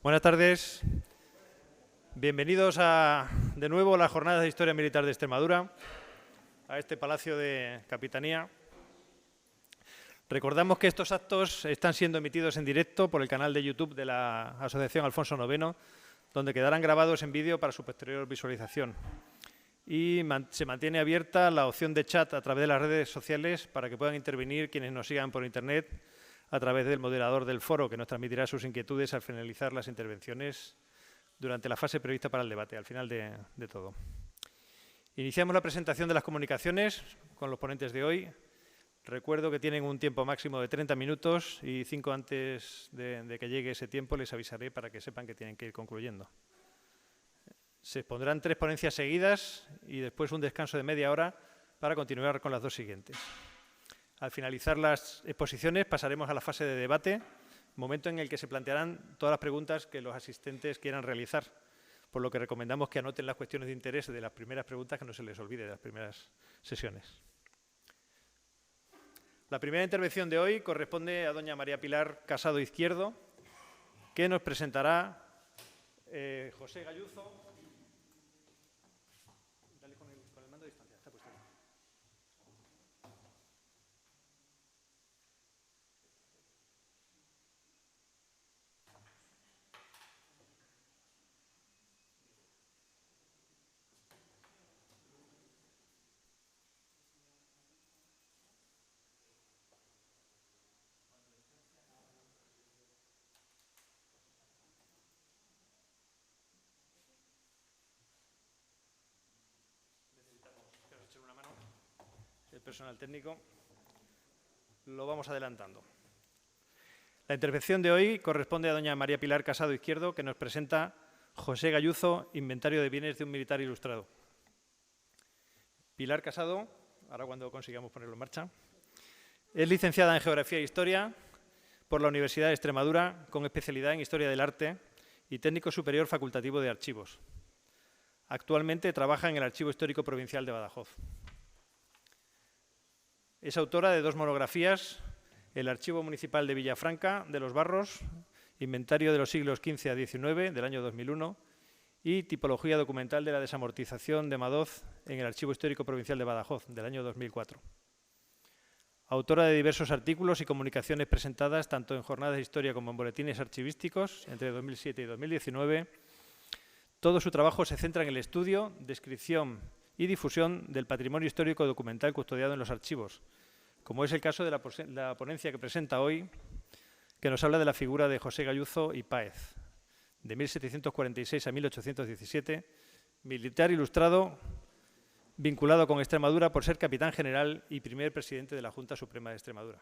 Buenas tardes. Bienvenidos de nuevo a las Jornadas de Historia Militar de Extremadura, a este Palacio de Capitanía. Recordamos que estos actos están siendo emitidos en directo por el canal de YouTube de la Asociación Alfonso IX, donde quedarán grabados en vídeo para su posterior visualización. Y se mantiene abierta la opción de chat a través de las redes sociales para que puedan intervenir quienes nos sigan por Internet a través del moderador del foro, que nos transmitirá sus inquietudes al finalizar las intervenciones durante la fase prevista para el debate, al final de todo. Iniciamos la presentación de las comunicaciones con los ponentes de hoy. Recuerdo que tienen un tiempo máximo de 30 minutos y 5 antes de que llegue ese tiempo les avisaré para que sepan que tienen que ir concluyendo. Se expondrán 3 ponencias seguidas y después un descanso de media hora para continuar con las 2 siguientes. Al finalizar las exposiciones pasaremos a la fase de debate, momento en el que se plantearán todas las preguntas que los asistentes quieran realizar, por lo que recomendamos que anoten las cuestiones de interés de las primeras preguntas, que no se les olvide de las primeras sesiones. La primera intervención de hoy corresponde a doña María Pilar Casado Izquierdo, que nos presentará José Gayuzo. Dale con el mando de distancia, está puesto ahí. El personal técnico. Lo vamos adelantando. La intervención de hoy corresponde a doña María Pilar Casado Izquierdo, que nos presenta José Gayuzo, Inventario de bienes de un militar ilustrado. Pilar Casado, ahora cuando consigamos ponerlo en marcha, es licenciada en Geografía e Historia por la Universidad de Extremadura, con especialidad en Historia del Arte y técnico superior facultativo de Archivos. Actualmente trabaja en el Archivo Histórico Provincial de Badajoz. Es autora de 2 monografías, el Archivo Municipal de Villafranca de los Barros, Inventario de los siglos XV a XIX, del año 2001, y Tipología documental de la desamortización de Madoz en el Archivo Histórico Provincial de Badajoz, del año 2004. Autora de diversos artículos y comunicaciones presentadas tanto en jornadas de historia como en boletines archivísticos entre 2007 y 2019. Todo su trabajo se centra en el estudio, descripción y difusión del patrimonio histórico documental custodiado en los archivos, como es el caso de la ponencia que presenta hoy, que nos habla de la figura de José Gayuzo y Páez, de 1746 a 1817, militar ilustrado vinculado con Extremadura por ser capitán general y primer presidente de la Junta Suprema de Extremadura.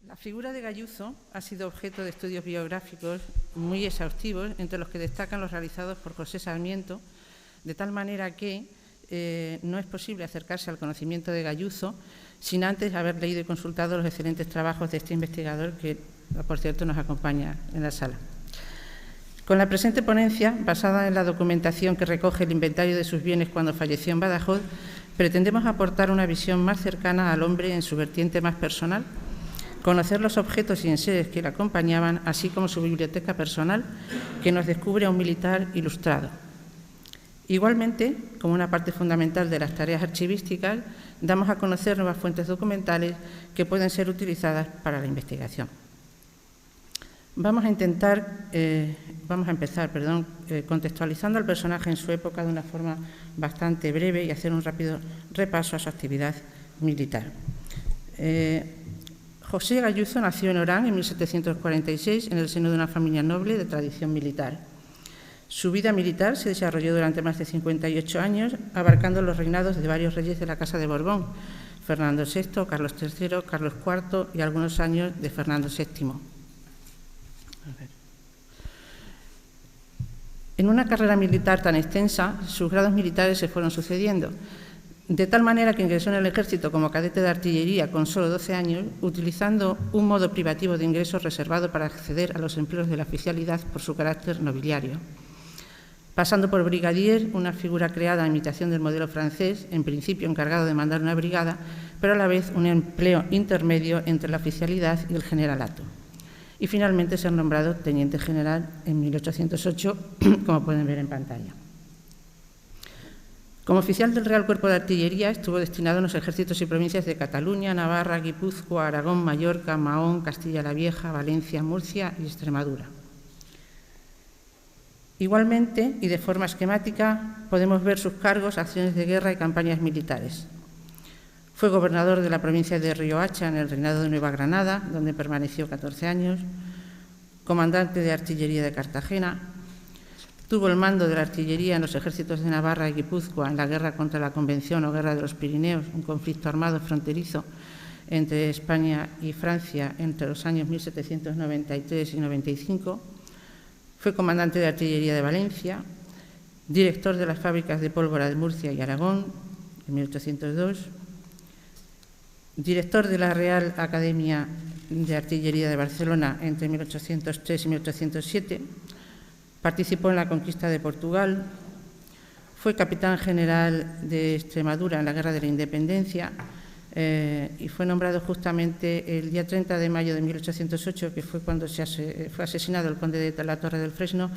La figura de Gayuzo ha sido objeto de estudios biográficos muy exhaustivos, entre los que destacan los realizados por José Sarmiento, de tal manera que no es posible acercarse al conocimiento de Gayuzo sin antes haber leído y consultado los excelentes trabajos de este investigador que, por cierto, nos acompaña en la sala. Con la presente ponencia, basada en la documentación que recoge el inventario de sus bienes cuando falleció en Badajoz, pretendemos aportar una visión más cercana al hombre en su vertiente más personal, conocer los objetos y enseres que le acompañaban, así como su biblioteca personal, que nos descubre a un militar ilustrado. Igualmente, como una parte fundamental de las tareas archivísticas, damos a conocer nuevas fuentes documentales que pueden ser utilizadas para la investigación. Vamos a empezar contextualizando al personaje en su época de una forma bastante breve y hacer un rápido repaso a su actividad militar. José Gayuzo nació en Orán en 1746 en el seno de una familia noble de tradición militar. Su vida militar se desarrolló durante más de 58 años, abarcando los reinados de varios reyes de la Casa de Borbón, Fernando VI, Carlos III, Carlos IV y algunos años de Fernando VII. En una carrera militar tan extensa, sus grados militares se fueron sucediendo, de tal manera que ingresó en el ejército como cadete de artillería con solo 12 años, utilizando un modo privativo de ingresos reservado para acceder a los empleos de la oficialidad por su carácter nobiliario. Pasando por brigadier, una figura creada a imitación del modelo francés, en principio encargado de mandar una brigada, pero a la vez un empleo intermedio entre la oficialidad y el generalato. y finalmente ser nombrado teniente general en 1808, como pueden ver en pantalla. Como oficial del Real Cuerpo de Artillería estuvo destinado en los ejércitos y provincias de Cataluña, Navarra, Guipúzcoa, Aragón, Mallorca, Mahón, Castilla la Vieja, Valencia, Murcia y Extremadura. Igualmente, y de forma esquemática, podemos ver sus cargos, acciones de guerra y campañas militares. Fue gobernador de la provincia de Riohacha en el reinado de Nueva Granada, donde permaneció 14 años, comandante de artillería de Cartagena, tuvo el mando de la artillería en los ejércitos de Navarra y Guipúzcoa en la guerra contra la Convención o Guerra de los Pirineos, un conflicto armado fronterizo entre España y Francia entre los años 1793 y 95. Fue comandante de artillería de Valencia, director de las fábricas de pólvora de Murcia y Aragón en 1802, director de la Real Academia de Artillería de Barcelona entre 1803 y 1807, participó en la conquista de Portugal, fue capitán general de Extremadura en la Guerra de la Independencia y fue nombrado justamente el día 30 de mayo de 1808, que fue cuando fue asesinado el conde de la Torre del Fresno,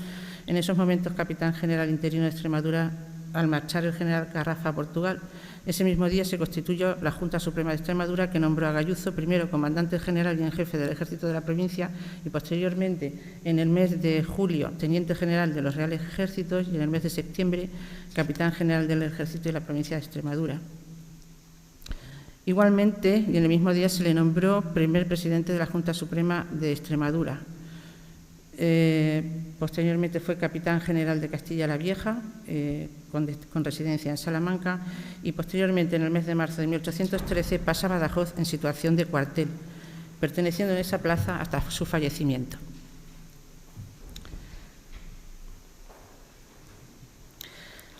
en esos momentos capitán general interino de Extremadura al marchar el general Carrafa a Portugal. Ese mismo día se constituyó la Junta Suprema de Extremadura, que nombró a Gayuzo primero comandante general y en jefe del ejército de la provincia y posteriormente, en el mes de julio, teniente general de los Reales Ejércitos y en el mes de septiembre, capitán general del ejército de la provincia de Extremadura. Igualmente, y en el mismo día se le nombró primer presidente de la Junta Suprema de Extremadura. Posteriormente fue capitán general de Castilla la Vieja, con residencia en Salamanca, y posteriormente, en el mes de marzo de 1813, pasa a Badajoz en situación de cuartel, perteneciendo en esa plaza hasta su fallecimiento.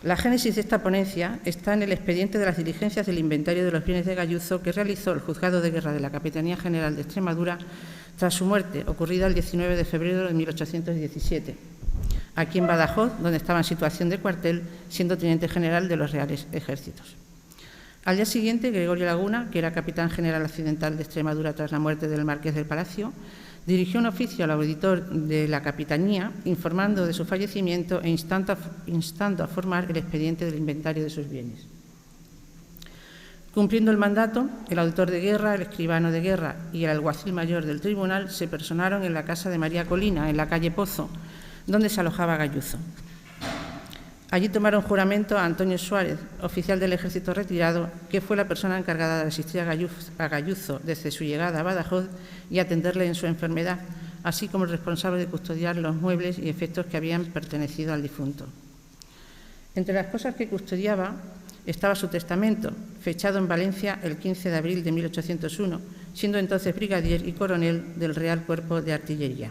La génesis de esta ponencia está en el expediente de las diligencias del inventario de los bienes de Gayuzo que realizó el Juzgado de Guerra de la Capitanía General de Extremadura tras su muerte, ocurrida el 19 de febrero de 1817, aquí en Badajoz, donde estaba en situación de cuartel, siendo teniente general de los Reales Ejércitos. Al día siguiente, Gregorio Laguna, que era capitán general accidental de Extremadura tras la muerte del Marqués del Palacio, dirigió un oficio al auditor de la Capitanía informando de su fallecimiento e instando a formar el expediente del inventario de sus bienes. Cumpliendo el mandato, el auditor de guerra, el escribano de guerra y el alguacil mayor del tribunal se personaron en la casa de María Colina, en la calle Pozo, donde se alojaba Gayuzo. Allí tomaron juramento a Antonio Suárez, oficial del ejército retirado, que fue la persona encargada de asistir a Gayuzo desde su llegada a Badajoz y atenderle en su enfermedad, así como el responsable de custodiar los muebles y efectos que habían pertenecido al difunto. Entre las cosas que custodiaba estaba su testamento, fechado en Valencia el 15 de abril de 1801, siendo entonces brigadier y coronel del Real Cuerpo de Artillería.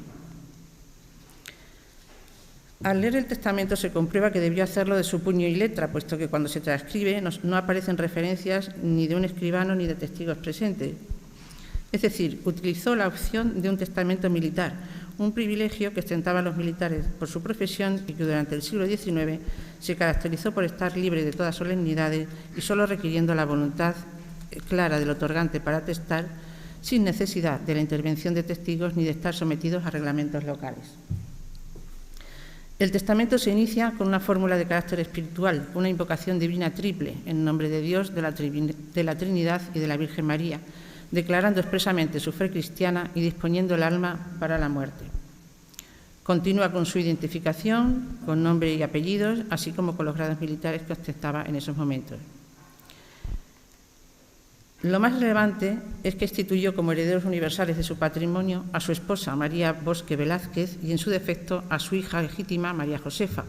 Al leer el testamento se comprueba que debió hacerlo de su puño y letra, puesto que cuando se transcribe no aparecen referencias ni de un escribano ni de testigos presentes. Es decir, utilizó la opción de un testamento militar, un privilegio que ostentaban los militares por su profesión y que durante el siglo XIX se caracterizó por estar libre de todas solemnidades y solo requiriendo la voluntad clara del otorgante para atestar, sin necesidad de la intervención de testigos ni de estar sometidos a reglamentos locales. El testamento se inicia con una fórmula de carácter espiritual, una invocación divina triple en nombre de Dios, de la Trinidad y de la Virgen María, declarando expresamente su fe cristiana y disponiendo el alma para la muerte. Continúa con su identificación, con nombre y apellidos, así como con los grados militares que ostentaba en esos momentos. Lo más relevante es que instituyó como herederos universales de su patrimonio a su esposa María Bosque Velázquez y, en su defecto, a su hija legítima María Josefa,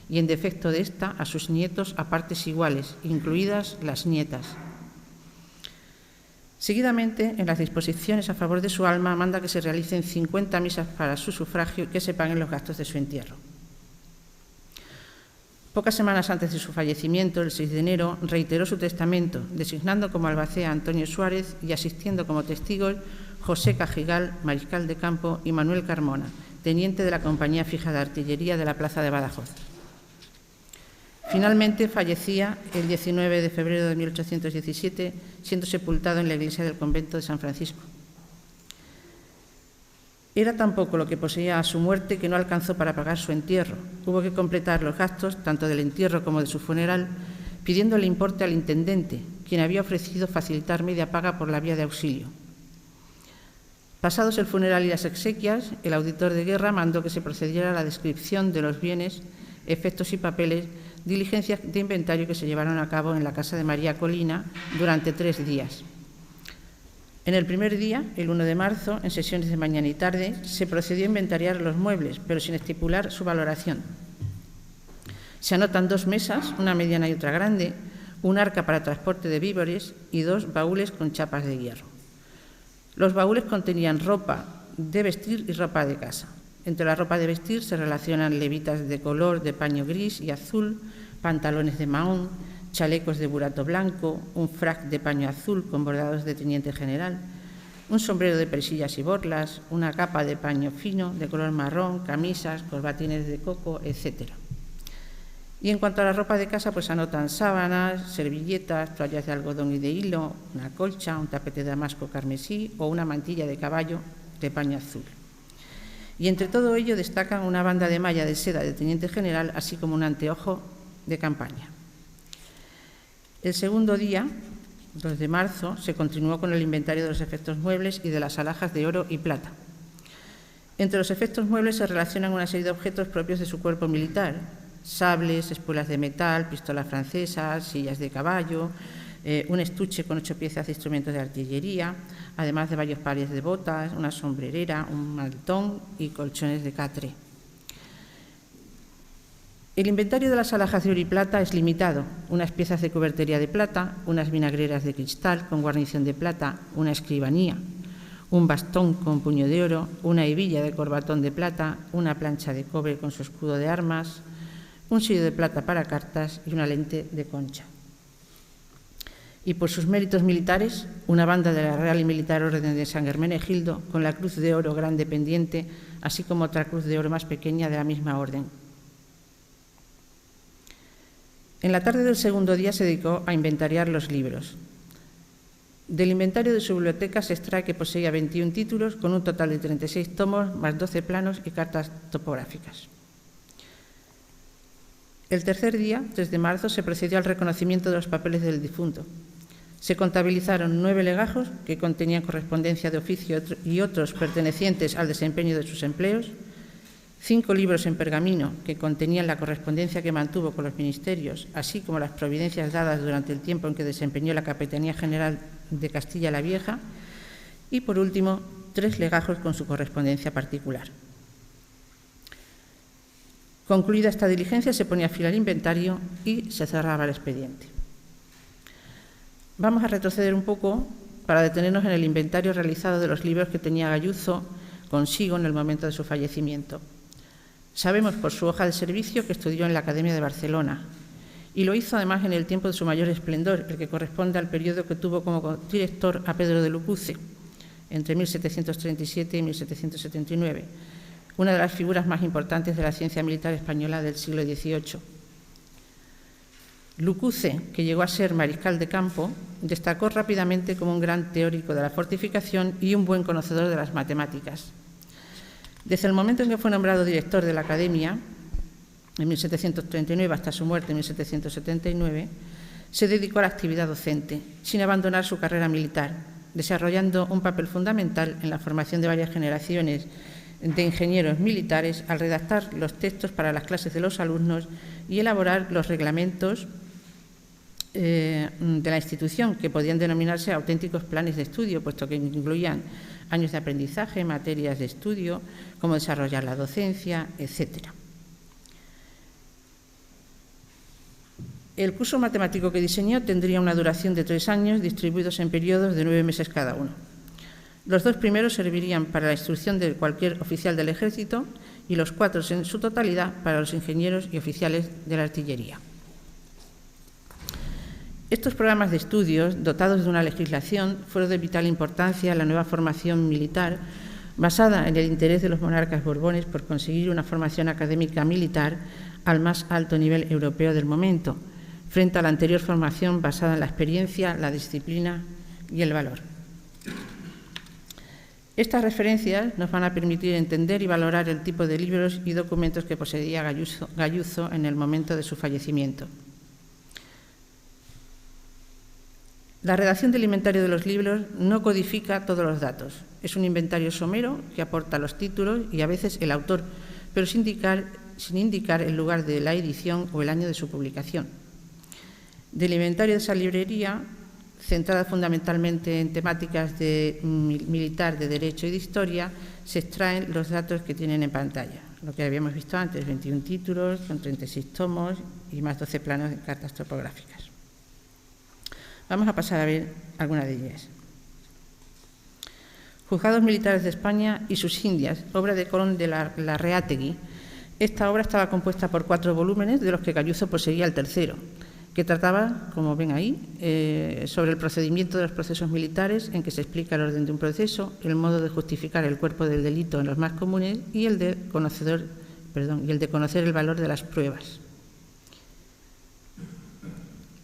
y en defecto de ésta, a sus nietos a partes iguales, incluidas las nietas. Seguidamente, en las disposiciones a favor de su alma, manda que se realicen 50 misas para su sufragio y que se paguen los gastos de su entierro. Pocas semanas antes de su fallecimiento, el 6 de enero, reiteró su testamento, designando como albacea a Antonio Suárez y asistiendo como testigos José Cajigal, mariscal de campo, y Manuel Carmona, teniente de la Compañía Fija de Artillería de la Plaza de Badajoz. Finalmente fallecía el 19 de febrero de 1817, siendo sepultado en la iglesia del convento de San Francisco. Era tan poco lo que poseía a su muerte que no alcanzó para pagar su entierro. Hubo que completar los gastos, tanto del entierro como de su funeral, pidiéndole importe al intendente, quien había ofrecido facilitar media paga por la vía de auxilio. Pasados el funeral y las exequias, el auditor de guerra mandó que se procediera a la descripción de los bienes, efectos y papeles, diligencias de inventario que se llevaron a cabo en la casa de María Colina durante 3 días. En el primer día, el 1 de marzo, en sesiones de mañana y tarde, se procedió a inventariar los muebles, pero sin estipular su valoración. Se anotan 2 mesas, una mediana y otra grande, un arca para transporte de víveres y 2 baúles con chapas de hierro. Los baúles contenían ropa de vestir y ropa de casa. Entre la ropa de vestir se relacionan levitas de color de paño gris y azul, pantalones de mahón, chalecos de burato blanco, un frac de paño azul con bordados de teniente general, un sombrero de presillas y borlas, una capa de paño fino de color marrón, camisas, corbatines de coco, etc. Y en cuanto a la ropa de casa, pues anotan sábanas, servilletas, toallas de algodón y de hilo, una colcha, un tapete de damasco carmesí o una mantilla de caballo de paño azul. Y entre todo ello destacan una banda de malla de seda de teniente general, así como un anteojo de campaña. El segundo día, 2 de marzo, se continuó con el inventario de los efectos muebles y de las alhajas de oro y plata. Entre los efectos muebles se relacionan una serie de objetos propios de su cuerpo militar: sables, espuelas de metal, pistolas francesas, sillas de caballo, un estuche con 8 piezas de instrumentos de artillería, además de varios pares de botas, una sombrerera, un mantón y colchones de catre. El inventario de las alhajas de oro y plata es limitado: unas piezas de cubertería de plata, unas vinagreras de cristal con guarnición de plata, una escribanía, un bastón con puño de oro, una hebilla de corbatón de plata, una plancha de cobre con su escudo de armas, un sello de plata para cartas y una lente de concha. Y por sus méritos militares, una banda de la Real y Militar Orden de San Hermenegildo con la cruz de oro grande pendiente, así como otra cruz de oro más pequeña de la misma orden. En la tarde del segundo día se dedicó a inventariar los libros. Del inventario de su biblioteca se extrae que poseía 21 títulos con un total de 36 tomos, más 12 planos y cartas topográficas. El tercer día, 3 de marzo, se procedió al reconocimiento de los papeles del difunto. Se contabilizaron 9 legajos que contenían correspondencia de oficio y otros pertenecientes al desempeño de sus empleos, 5 libros en pergamino que contenían la correspondencia que mantuvo con los ministerios, así como las providencias dadas durante el tiempo en que desempeñó la Capitanía General de Castilla la Vieja, y, por último, 3 legajos con su correspondencia particular. Concluida esta diligencia, se ponía fin al inventario y se cerraba el expediente. Vamos a retroceder un poco para detenernos en el inventario realizado de los libros que tenía Gayuzo consigo en el momento de su fallecimiento. Sabemos por su hoja de servicio que estudió en la Academia de Barcelona y lo hizo además en el tiempo de su mayor esplendor, el que corresponde al periodo que tuvo como director a Pedro de Lucuce, entre 1737 y 1779, una de las figuras más importantes de la ciencia militar española del siglo XVIII. Lucuce, que llegó a ser mariscal de campo, destacó rápidamente como un gran teórico de la fortificación y un buen conocedor de las matemáticas. Desde el momento en que fue nombrado director de la Academia, en 1739 hasta su muerte en 1779, se dedicó a la actividad docente, sin abandonar su carrera militar, desarrollando un papel fundamental en la formación de varias generaciones de ingenieros militares al redactar los textos para las clases de los alumnos y elaborar los reglamentos de la institución, que podían denominarse auténticos planes de estudio, puesto que incluían años de aprendizaje, materias de estudio, cómo desarrollar la docencia, etc. El curso matemático que diseñó tendría una duración de 3 años, distribuidos en periodos de 9 meses cada uno. Los 2 primeros servirían para la instrucción de cualquier oficial del Ejército y los 4 en su totalidad para los ingenieros y oficiales de la artillería. Estos programas de estudios, dotados de una legislación, fueron de vital importancia en la nueva formación militar, basada en el interés de los monarcas borbones por conseguir una formación académica militar al más alto nivel europeo del momento, frente a la anterior formación basada en la experiencia, la disciplina y el valor. Estas referencias nos van a permitir entender y valorar el tipo de libros y documentos que poseía Gayuzo en el momento de su fallecimiento. La redacción del inventario de los libros no codifica todos los datos. Es un inventario somero que aporta los títulos y a veces el autor, pero sin indicar el lugar de la edición o el año de su publicación. Del inventario de esa librería, centrada fundamentalmente en temáticas de militar, de derecho y de historia, se extraen los datos que tienen en pantalla. Lo que habíamos visto antes, 21 títulos con 36 tomos y más 12 planos de cartas topográficas. Vamos a pasar a ver algunas de ellas. Juzgados Militares de España y sus Indias, obra de Colón de Larreategui. Esta obra estaba compuesta por 4 volúmenes, de los que Gayuzo poseía el tercero, que trataba, como ven ahí, sobre el procedimiento de los procesos militares, en que se explica el orden de un proceso, el modo de justificar el cuerpo del delito en los más comunes y el de conocer el valor de las pruebas.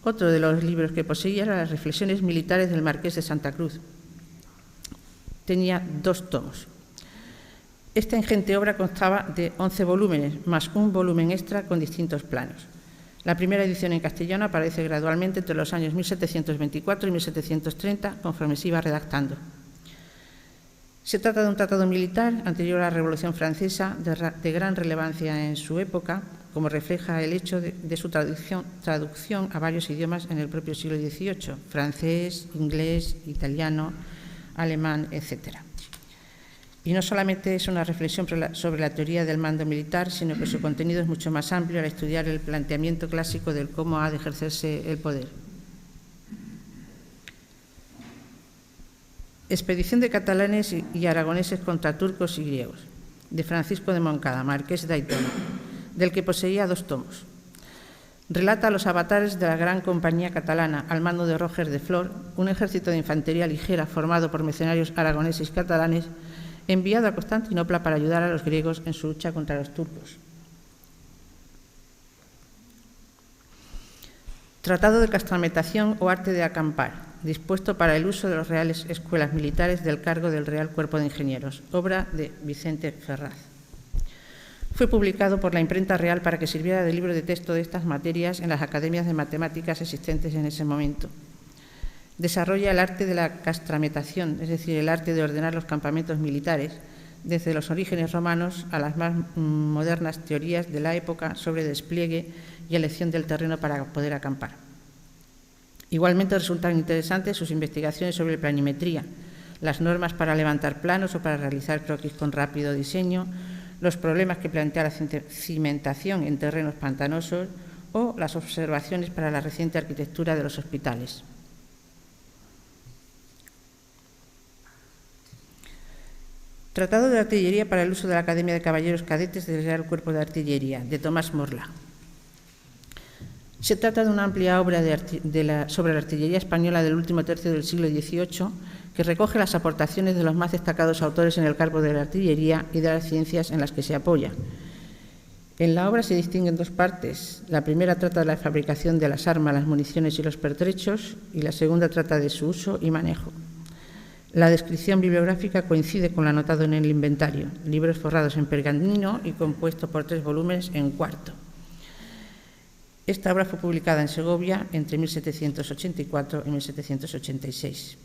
Otro de los libros que poseía era Las reflexiones militares del Marqués de Santa Cruz. Tenía 2 tomos. Esta ingente obra constaba de 11 volúmenes, más un volumen extra con distintos planos. La primera edición en castellano aparece gradualmente entre los años 1724 y 1730, conforme se iba redactando. Se trata de un tratado militar anterior a la Revolución Francesa, de gran relevancia en su época, como refleja el hecho de su traducción a varios idiomas en el propio siglo XVIII, francés, inglés, italiano, alemán, etc. Y no solamente es una reflexión sobre la teoría del mando militar, sino que su contenido es mucho más amplio al estudiar el planteamiento clásico del cómo ha de ejercerse el poder. Expedición de catalanes y aragoneses contra turcos y griegos, de Francisco de Moncada, marqués de Aitona, del que poseía 2 tomos. Relata a los avatares de la gran compañía catalana al mando de Roger de Flor, un ejército de infantería ligera formado por mercenarios aragoneses y catalanes, enviado a Constantinopla para ayudar a los griegos en su lucha contra los turcos. Tratado de castrametación o arte de acampar, dispuesto para el uso de las reales escuelas militares del cargo del Real Cuerpo de Ingenieros, obra de Vicente Ferraz. Fue publicado por la imprenta real para que sirviera de libro de texto de estas materias en las academias de matemáticas existentes en ese momento. Desarrolla el arte de la castrametación, es decir, el arte de ordenar los campamentos militares, desde los orígenes romanos a las más modernas teorías de la época sobre despliegue y elección del terreno para poder acampar. Igualmente resultan interesantes sus investigaciones sobre planimetría, las normas para levantar planos o para realizar croquis con rápido diseño, los problemas que plantea la cimentación en terrenos pantanosos o las observaciones para la reciente arquitectura de los hospitales. Tratado de artillería para el uso de la Academia de Caballeros Cadetes del Real Cuerpo de Artillería, de Tomás Morla. Se trata de una amplia obra sobre la artillería española del último tercio del siglo XVIII, que recoge las aportaciones de los más destacados autores en el campo de la artillería y de las ciencias en las que se apoya. En la obra se distinguen 2 partes. La primera trata de la fabricación de las armas, las municiones y los pertrechos, y la segunda trata de su uso y manejo. La descripción bibliográfica coincide con lo anotado en el inventario, libros forrados en pergamino y compuesto por 3 volúmenes en cuarto. Esta obra fue publicada en Segovia entre 1784 y 1786.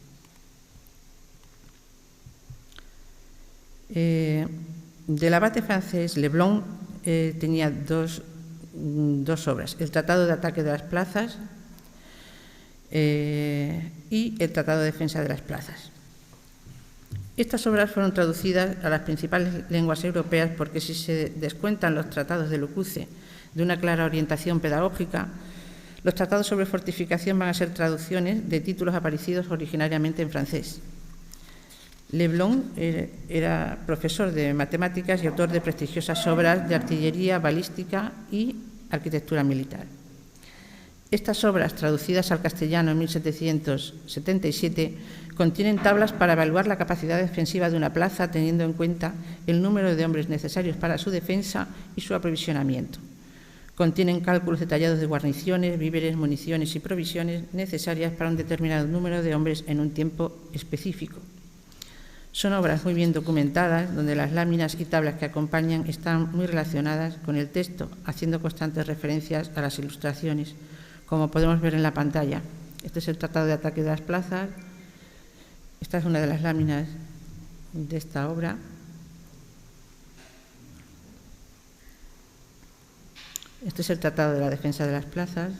Del abate francés Leblon tenía dos obras, el Tratado de Ataque de las Plazas y el Tratado de Defensa de las Plazas. Estas obras fueron traducidas a las principales lenguas europeas porque, si se descuentan los tratados de Lucuce de una clara orientación pedagógica, los tratados sobre fortificación van a ser traducciones de títulos aparecidos originariamente en francés. Leblon era profesor de matemáticas y autor de prestigiosas obras de artillería, balística y arquitectura militar. Estas obras, traducidas al castellano en 1777, contienen tablas para evaluar la capacidad defensiva de una plaza, teniendo en cuenta el número de hombres necesarios para su defensa y su aprovisionamiento. Contienen cálculos detallados de guarniciones, víveres, municiones y provisiones necesarias para un determinado número de hombres en un tiempo específico. Son obras muy bien documentadas, donde las láminas y tablas que acompañan están muy relacionadas con el texto, haciendo constantes referencias a las ilustraciones, como podemos ver en la pantalla. Este es el Tratado de Ataque de las Plazas. Esta es una de las láminas de esta obra. Este es el Tratado de la Defensa de las Plazas.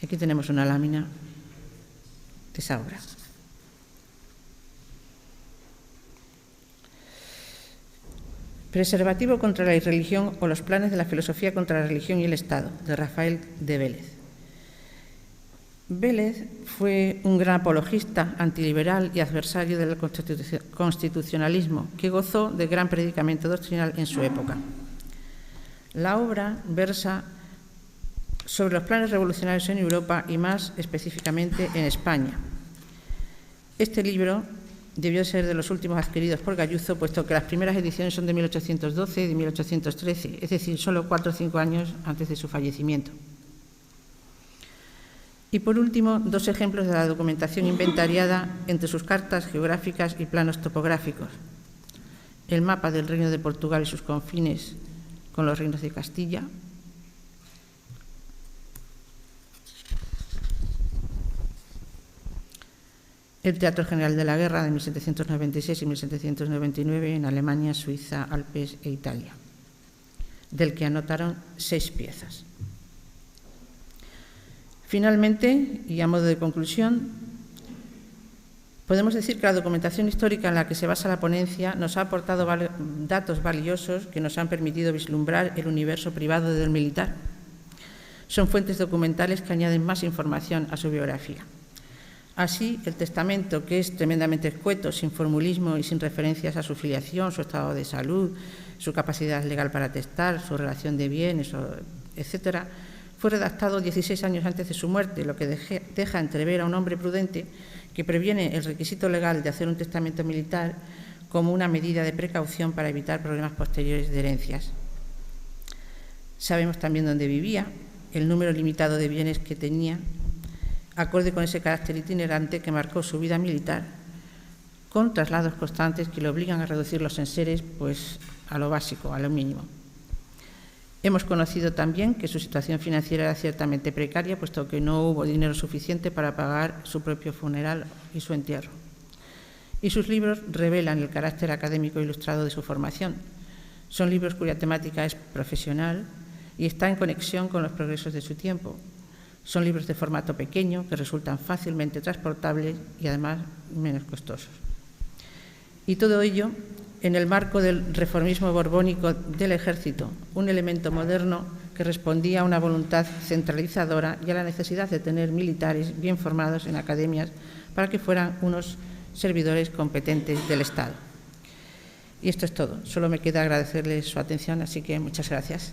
Y aquí tenemos una lámina de esa obra. Preservativo contra la irreligión o los planes de la filosofía contra la religión y el Estado, de Rafael de Vélez. Vélez fue un gran apologista, antiliberal y adversario del constitucionalismo, que gozó de gran predicamento doctrinal en su época. La obra versa sobre los planes revolucionarios en Europa y más específicamente en España. Este libro debió ser de los últimos adquiridos por Gayuzo, puesto que las primeras ediciones son de 1812 y de 1813, es decir, solo 4 o 5 años antes de su fallecimiento. Y por último, 2 ejemplos de la documentación inventariada entre sus cartas geográficas y planos topográficos. El mapa del Reino de Portugal y sus confines con los reinos de Castilla. El Teatro General de la Guerra de 1796 y 1799 en Alemania, Suiza, Alpes e Italia, del que anotaron 6 piezas. Finalmente, y a modo de conclusión, podemos decir que la documentación histórica en la que se basa la ponencia nos ha aportado datos valiosos que nos han permitido vislumbrar el universo privado del militar. Son fuentes documentales que añaden más información a su biografía. Así, el testamento, que es tremendamente escueto, sin formulismo y sin referencias a su filiación, su estado de salud, su capacidad legal para atestar, su relación de bienes, etcétera, fue redactado 16 años antes de su muerte, lo que deja entrever a un hombre prudente que previene el requisito legal de hacer un testamento militar como una medida de precaución para evitar problemas posteriores de herencias. Sabemos también dónde vivía, el número limitado de bienes que tenía, acorde con ese carácter itinerante que marcó su vida militar, con traslados constantes que le obligan a reducir los enseres pues, a lo básico, a lo mínimo. Hemos conocido también que su situación financiera era ciertamente precaria, puesto que no hubo dinero suficiente para pagar su propio funeral y su entierro. Y sus libros revelan el carácter académico ilustrado de su formación. Son libros cuya temática es profesional y está en conexión con los progresos de su tiempo. Son libros de formato pequeño que resultan fácilmente transportables y además menos costosos. Y todo ello en el marco del reformismo borbónico del ejército, un elemento moderno que respondía a una voluntad centralizadora y a la necesidad de tener militares bien formados en academias para que fueran unos servidores competentes del Estado. Y esto es todo. Solo me queda agradecerles su atención, así que muchas gracias.